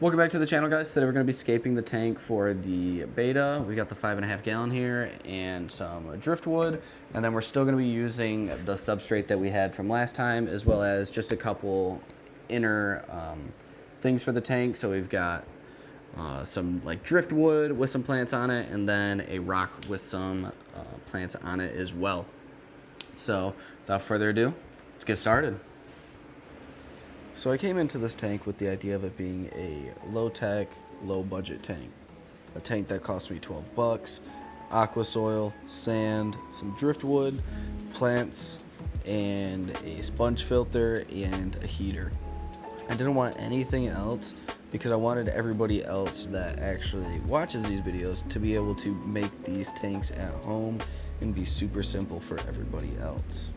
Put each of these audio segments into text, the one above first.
Welcome back to the channel, guys. Today we're going to be scaping the tank for the Betta. We got the 5.5 gallon here and some driftwood, and then we're still going to be using the substrate that we had from last time, as well as just a couple inner things for the tank. So we've got some like driftwood with some plants on it, and then a rock with some plants on it as well. So without further ado, let's get started. So I came into this tank with the idea of it being a low-tech, low-budget tank. A tank that cost me 12 bucks, aqua soil, sand, some driftwood, plants, and a sponge filter and a heater. I didn't want anything else because I wanted everybody else that actually watches these videos to be able to make these tanks at home and be super simple for everybody else.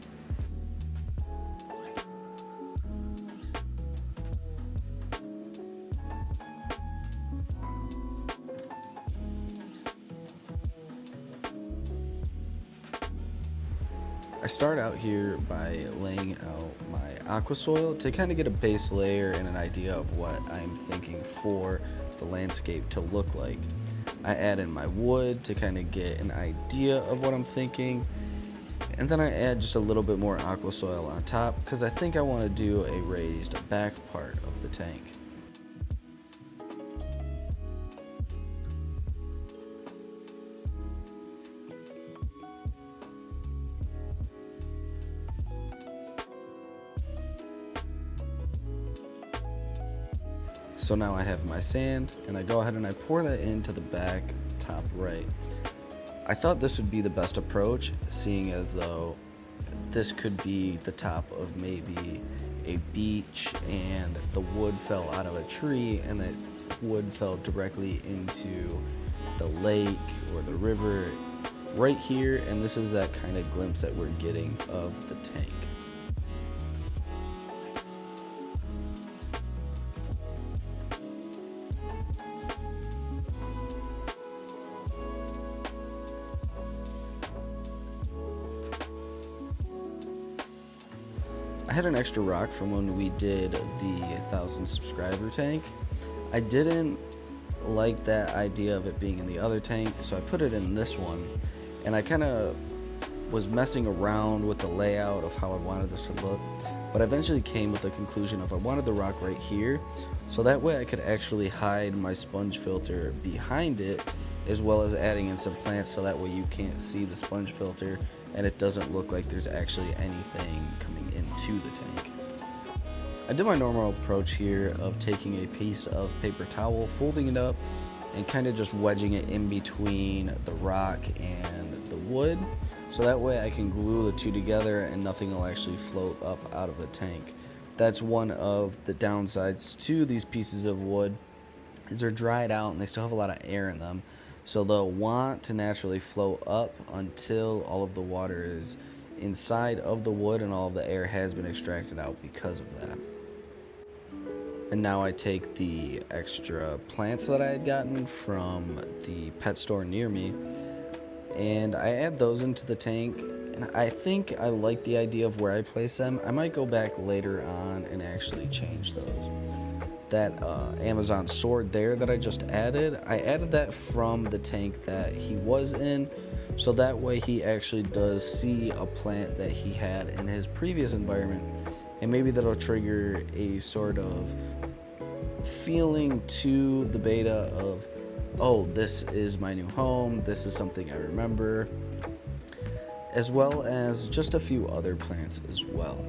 I start out here by laying out my aqua soil to kind of get a base layer and an idea of what I'm thinking for the landscape to look like. I add in my wood to kind of get an idea of what I'm thinking, and then I add just a little bit more aqua soil on top because I think I want to do a raised back part of the tank. So now I have my sand, and I go ahead and I pour that into the back top right. I thought this would be the best approach, seeing as though this could be the top of maybe a beach and the wood fell out of a tree and that wood fell directly into the lake or the river right here, and this is that kind of glimpse that we're getting of the tank. I had an extra rock from when we did the 1,000 subscriber tank. I didn't like that idea of it being in the other tank, so I put it in this one, and I kind of was messing around with the layout of how I wanted this to look, but I eventually came with the conclusion of I wanted the rock right here, so that way I could actually hide my sponge filter behind it, as well as adding in some plants so that way you can't see the sponge filter and it doesn't look like there's actually anything coming into the tank. I did my normal approach here of taking a piece of paper towel, folding it up, and kind of just wedging it in between the rock and the wood, so that way I can glue the two together and nothing will actually float up out of the tank. That's one of the downsides to these pieces of wood, is they're dried out and they still have a lot of air in them. So they'll want to naturally float up until all of the water is inside of the wood and all of the air has been extracted out because of that. And now I take the extra plants that I had gotten from the pet store near me, and I add those into the tank. And I think I like the idea of where I place them. I might go back later on and actually change those. That Amazon sword there that I just added, I added that from the tank that he was in, so that way he actually does see a plant that he had in his previous environment, and maybe that'll trigger a sort of feeling to the Betta of, oh, this is my new home, this is something I remember, as well as just a few other plants as well.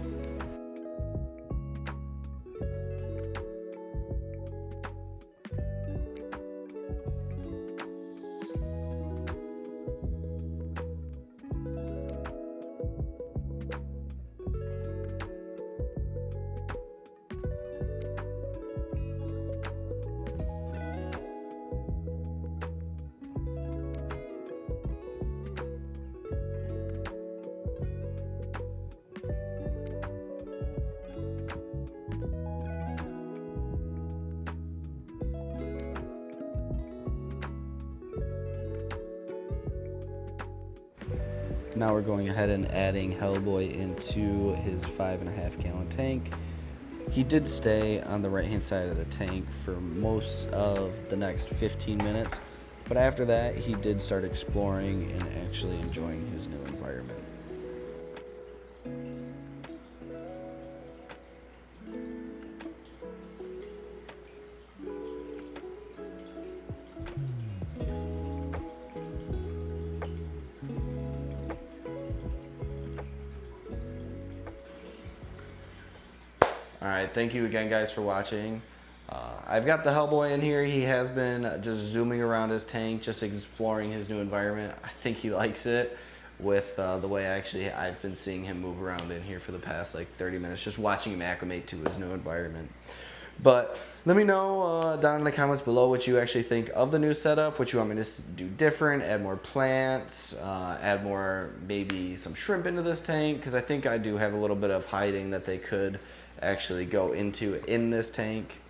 Now we're going ahead and adding Hellboy into his 5.5 gallon tank. He did stay on the right hand side of the tank for most of the next 15 minutes, but after that he did start exploring and actually enjoying his new environment. Alright, thank you again guys for watching. I've got the Hellboy in here. He has been just zooming around his tank, just exploring his new environment. I think he likes it with the way I've been seeing him move around in here for the past like 30 minutes, just watching him acclimate to his new environment. But let me know down in the comments below what you actually think of the new setup, what you want me to do different, add more plants, add more, maybe some shrimp into this tank, because I think I do have a little bit of hiding that they could actually go into in this tank.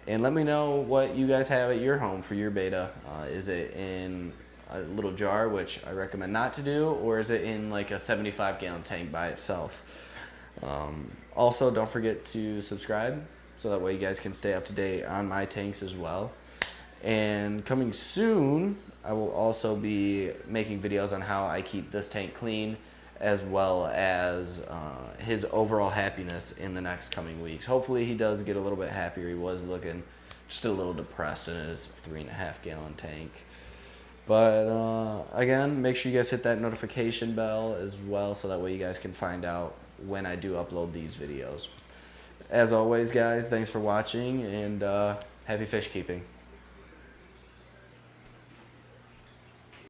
And let me know what you guys have at your home for your betta. Is it in a little jar, which I recommend not to do, or is it in like a 75-gallon tank by itself? Also, don't forget to subscribe so that way you guys can stay up to date on my tanks as well. And coming soon, I will also be making videos on how I keep this tank clean, as well as his overall happiness in the next coming weeks. Hopefully he does get a little bit happier. He was looking just a little depressed in his 3.5-gallon tank. But again, make sure you guys hit that notification bell as well, so that way you guys can find out when I do upload these videos. As always guys, thanks for watching, and happy fish keeping.